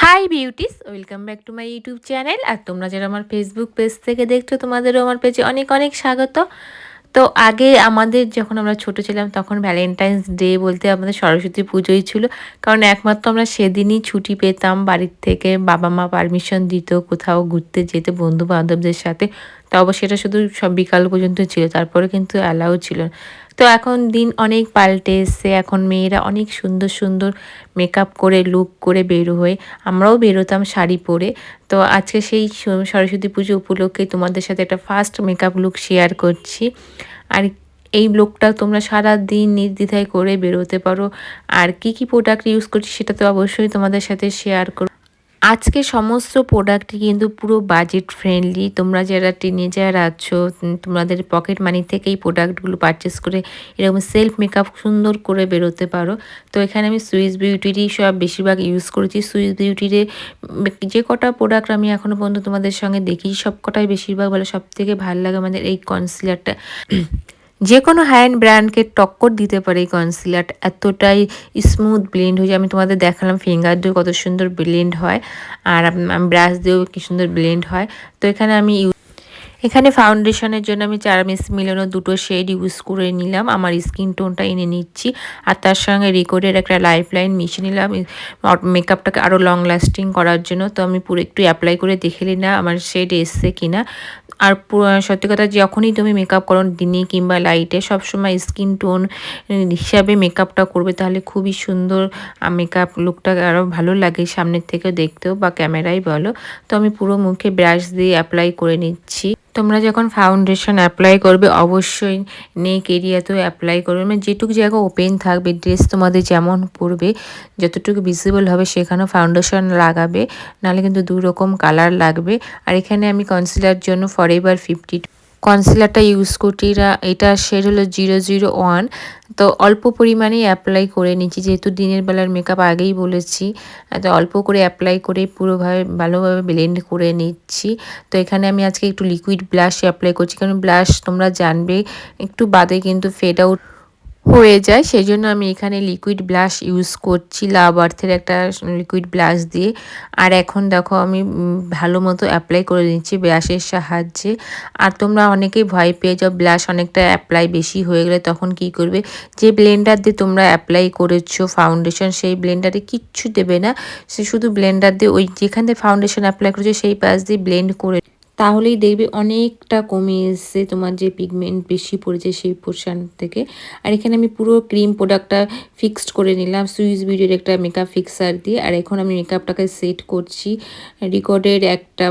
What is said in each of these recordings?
High beauties, welcome back to my YouTube channel. আর তোমরা যারা আমার ফেসবুক পেজ থেকে দেখছো তোমাদেরও আমার পেজে অনেক অনেক স্বাগত। তো আগে আমাদের যখন আমরা ছোট ছিলাম তখন ভ্যালেন্টাইন্স ডে বলতে আমাদের সরস্বতী পুজোই ছিল। কারণ একমাত্র আমরা সেদিনই ছুটি পেতাম বাড়ির থেকে, বাবা মা পারমিশন দিত কোথাও ঘুরতে যেতে বন্ধু বান্ধবদের সাথে। তবে সেটা শুধু সব বিকাল পর্যন্ত ছিল, তারপরে কিন্তু অ্যালাউ ছিল না। তো এখন দিন অনেক পাল্টে এসছে, এখন মেয়েরা অনেক সুন্দর সুন্দর মেকআপ করে লুক করে বের হয়ে, আমরাও বেরোতাম শাড়ি পরে। তো আজকে সেই সরস্বতী পুজো উপলক্ষে তোমাদের সাথে একটা ফার্স্ট মেকআপ লুক শেয়ার করছি। আর এই লুকটা তোমরা সারা দিন নির্দ্বিধায় করে বেরোতে পারো। আর কি কি প্রোডাক্ট ইউজ করছি সেটা তো অবশ্যই তোমাদের সাথে শেয়ার করব। আজকে সমস্ত প্রোডাক্টই কিন্তু পুরো বাজেট ফ্রেন্ডলি। তোমরা যারা টিনেজার আছো, তোমাদের পকেট মানি থেকে এই প্রোডাক্টগুলো পারচেস করে এরকম সেলফ মেকআপ সুন্দর করে বেরোতে পারো। তো এখানে আমি সুইস বিউটিরই সব বেশিরভাগ ইউজ করেছি। সুইস বিউটিরে যে কটা প্রোডাক্ট আমি এখনও পর্যন্ত তোমাদের সঙ্গে দেখি, সব কটাই বেশিরভাগ ভালো। সব থেকে ভালো লাগে আমাদের এই কনসিলারটা। যে কোনো হ্যান্ড ব্র্যান্ডকে টক্কর দিতে পারে এই কনসিলার, এতটাই স্মুথ ব্লেন্ড হয়ে যায়। আমি তোমাদের দেখালাম ফিঙ্গার দিয়েও কত সুন্দর ব্লেন্ড হয়, আর ব্রাশ দিয়েও কি সুন্দর ব্লেন্ড হয়। তো এখানে ফাউন্ডেশনের জন্য আমি 4 মিলিয়ন দুটো শেড ইউজ করে নিলাম, আমার স্কিন টোনটা এনে নিচ্ছি। আর তার সঙ্গে রিকোডের একটা লাইফ লাইন মিশিয়ে নিলাম মেকআপটাকে আরও লং লাস্টিং করার জন্য। তো আমি পুরো একটু অ্যাপ্লাই করে দেখে নিই আমার শেড এসছে কিনা। আর সত্যি কথা, যখনই তুমি মেকআপ করো দিনে কিংবা লাইটে, সবসময় স্কিন টোন হিসাবে মেকআপটা করবে, তাহলে খুবই সুন্দর মেকআপ লুকটা আরও ভালো লাগে সামনের থেকেও দেখতেও বা ক্যামেরায় বলো। তো আমি পুরো মুখে ব্রাশ দিয়ে অ্যাপ্লাই করে নিচ্ছি। তোমরা যখন ফাউন্ডেশন অ্যাপ্লাই করবে অবশ্যই নেক এরিয়াতেও অ্যাপ্লাই করবে, মানে যেটুকু জায়গা ওপেন থাকবে, ড্রেস তোমাদের যেমন পরবে যতটুকু ভিজিবল হবে সেখানেও ফাউন্ডেশন লাগাবে, নাহলে কিন্তু দু রকম কালার লাগবে। আর এখানে আমি কনসিলার জন্য ফরএভার 50 কনসিলারটা ইউজ করছি। এটা শেড হলো 001। তো অল্প পরিমাণেই অ্যাপ্লাই করে নিচ্ছি, যেহেতু দিনের বেলার মেকআপ আগেই বলেছি। তো অল্প করে অ্যাপ্লাই করে পুরোভাবে ভালোভাবে ব্লেন্ড করে নিচ্ছি। তো এখানে আমি আজকে একটু লিকুইড ব্লাশ অ্যাপ্লাই করছি, কারণ ব্লাশ তোমরা জানবে একটু বাদে কিন্তু ফেড আউট হয়ে যায়, সেই জন্য আমি এখানে লিকুইড ব্লাশ ইউজ করছি, লাভ আর্থের একটা লিকুইড ব্লাশ দিয়ে। আর এখন দেখো আমি ভালো মতো অ্যাপ্লাই করে নিচ্ছি ব্রাশের সাহায্যে। আর তোমরা অনেকেই ভয় পেয়ে যাও ব্লাশ অনেকটা অ্যাপ্লাই বেশি হয়ে গেলে, তখন কি করবে, যে ব্লেন্ডার দিয়ে তোমরা অ্যাপ্লাই করেছো ফাউন্ডেশন সেই ব্লেন্ডারে কিচ্ছু দেবে না, সে শুধু ব্লেন্ডার দিয়ে ওই যেখান দিয়ে ফাউন্ডেশন অ্যাপ্লাই করেছো সেই পাশ দিয়ে ব্লেন্ড করে, তাহলেই দেখবে অনেকটা কমে এসছে তোমার যে পিগমেন্ট বেশি পড়েছে সেই পোর্শন থেকে। আর এখানে আমি পুরো ক্রিম প্রোডাক্টটা ফিক্সড করে নিলাম সুইস বিউটির একটা মেকআপ ফিক্সার দিয়ে। আর এখন আমি মেকআপটাকে সেট করছি রিকর্ডের একটা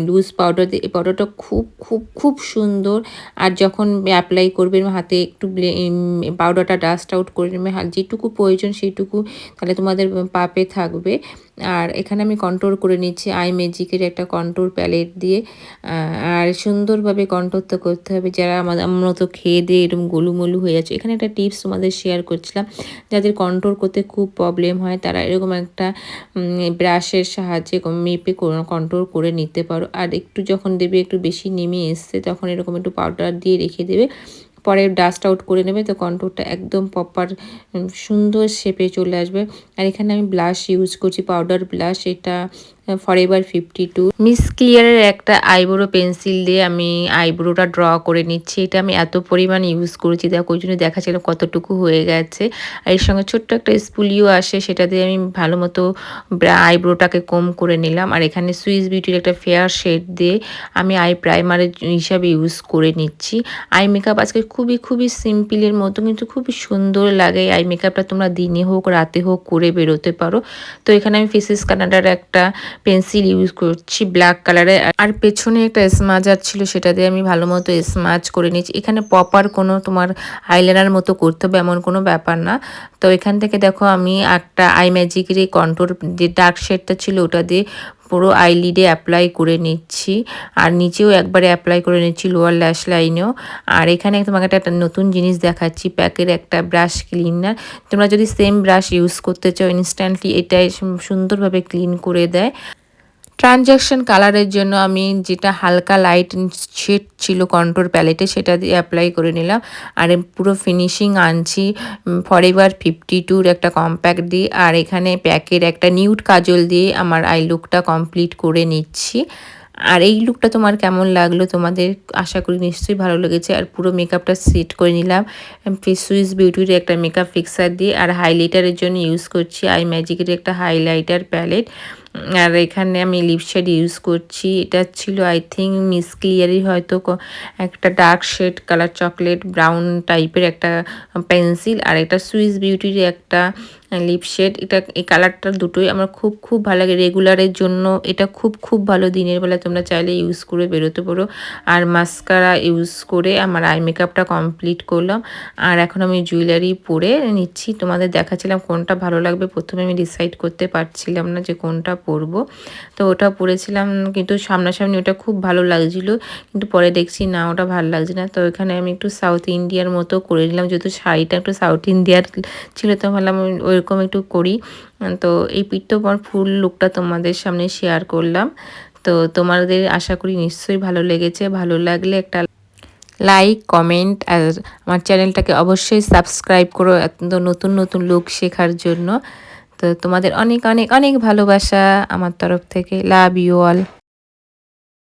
লুজ পাউডার দিয়ে। এই পাউডারটা খুব খুব খুব সুন্দর। আর যখন অ্যাপ্লাই করবে হাতে একটু পাউডারটা ডাস্ট আউট করে নেবে, যেটুকু প্রয়োজন সেইটুকু, তাহলে তোমাদের পাপে থাকবে। আর এখানে আমি কন্ট্রোল করে নিচ্ছি আই ম্যাজিকের একটা কন্ট্রোল প্যালেট দিয়ে। আর সুন্দরভাবে কন্ট্রোল করতে হবে, যারা আমার মতো খেয়ে দিয়ে এরকম গোলুমলু হয়ে যাচ্ছে। এখানে একটা টিপস তোমাদের শেয়ার করছিলাম, যাদের কন্ট্রোল করতে খুব প্রবলেম হয় তারা এরকম একটা ব্রাশের সাহায্যে মেপে কন্ট্রোল করে নিতে পারো। আর একটু যখন দেবে একটু বেশি নেমে এসছে, তখন এরকম একটু পাউডার দিয়ে রেখে দেবে, পরে ডাস্ট আউট করে নেবে, তো কন্ট্রোলটা একদম প্রপার সুন্দর শেপে চলে আসবে। আর এখানে আমি ব্লাশ ইউজ করছি, পাউডার ব্লাশ, এটা ফরএভার 52। মিস ক্লিয়ারের একটা আইব্রো পেন্সিল দিয়ে আমি আইব্রোটা ড্র করে নিচ্ছি। এটা আমি এত পরিমাণ ইউজ করেছি, দেখো ওই জন্য দেখাচ্ছিলাম কতটুকু হয়ে গেছে। আর এর সঙ্গে ছোট্ট একটা স্পুলিও আসে, সেটা দিয়ে আমি ভালো মতো আইব্রোটাকে কম করে নিলাম। আর এখানে সুইস বিউটির একটা ফেয়ার শেড দিয়ে আমি আই প্রাইমারের হিসাবে ইউজ করে নিচ্ছি। আই মেকআপ আজকে খুবই খুবই সিম্পলের মতো কিন্তু খুবই সুন্দর লাগে। আই মেকআপটা তোমরা দিনে হোক রাতে হোক করে বেরোতে পারো। তো এখানে আমি ফেসেস কানাডার একটা পেন্সিল ইউজ করছি ব্ল্যাক কালারে। আর পেছনে একটা স্মাজার ছিল, সেটা দিয়ে আমি ভালো মতো স্মাজ করে নিচ্ছি। এখানে প্রপার কোনো তোমার আইলাইনার মতো করতে হবে এমন কোনো ব্যাপার না। তো এখান থেকে দেখো আমি একটা আই ম্যাজিকের এই কন্ট্রোল যে ডার্ক শেডটা ছিল ওটা দিয়ে পুরো আইলিডে অ্যাপ্লাই করে নিচ্ছি। আর নিচেও একবারে অ্যাপ্লাই করে নিচ্ছি লোয়ার ল্যাশ লাইনেও। আর এখানে তোমাকে একটা নতুন জিনিস দেখাচ্ছি, প্যাকের একটা ব্রাশ ক্লিনার। তোমরা যদি সেম ব্রাশ ইউজ করতে চাও ইনস্ট্যান্টলি এটাই সুন্দরভাবে ক্লিন করে দেয়। ট্রানজ্যাকশন কালারের জন্য আমি যেটা হালকা লাইট শেড ছিল কন্ট্রোর প্যালেটে সেটা দিয়ে অ্যাপ্লাই করে নিলাম। আর পুরো ফিনিশিং আনছি ফরএভার 52-র একটা কম্প্যাক্ট দিয়ে, আর এখানে প্যাকের একটা নিউড কাজল দিয়ে আমার আই লুকটা কমপ্লিট করে নিচ্ছি। আর এই লুকটা তোমার কেমন লাগলো তোমাদের, আশা করি নিশ্চয়ই ভালো লেগেছে। আর পুরো মেকআপটা সেট করে নিলাম সুইস বিউটির একটা মেকআপ ফিক্সার দিয়ে। আর হাইলাইটারের জন্য ইউজ করছি আই ম্যাজিকের একটা হাইলাইটার প্যালেট। আর এখানে আমি লিপ শেড ইউজ করছি, এটা ছিল আই থিঙ্ক মিস ক্লিয়ারই হয়তো একটা dark shade colour chocolate brown টাইপের একটা পেন্সিল। আর এটা সুইস বিউটির একটা লিপ শেড। এটা এই কালারটা দুটোই আমার খুব খুব ভালো লাগে, রেগুলারের জন্য এটা খুব খুব ভালো। দিনের বেলা তোমরা চাইলে ইউজ করে বেরোতে পারো। আর মাস্কারা ইউজ করে আমার আই মেকআপটা কমপ্লিট করলাম। আর এখন আমি জুয়েলারি পরে নিচ্ছি, তোমাদের দেখাচ্ছিলাম কোনটা ভালো লাগবে। প্রথমে আমি ডিসাইড করতে পারছিলাম না যে কোনটা পরবো, তো ওটা পরেছিলাম, কিন্তু সামনাসামনি ওটা খুব ভালো লাগছিল, কিন্তু পরে দেখছি না ওটা ভালো লাগছে না। তো এখানে আমি একটু সাউথ ইন্ডিয়ার মতো করে নিলাম, যেহেতু শাড়িটা একটু সাউথ ইন্ডিয়ার ছিল তো ভাবলাম ওইরকম একটু করি। তো এই পিঠোর ফুল লুকটা তোমাদের সামনে শেয়ার করলাম। তো তোমাদের আশা করি নিশ্চয়ই ভালো লেগেছে। ভালো লাগলে একটা লাইক কমেন্ট আর আমার চ্যানেলটাকে অবশ্যই সাবস্ক্রাইব করো এত নতুন নতুন লুক শেখার জন্য। তো তোমাদের অনেক অনেক অনেক ভালোবাসা আমার তরফ থেকে। Love you all.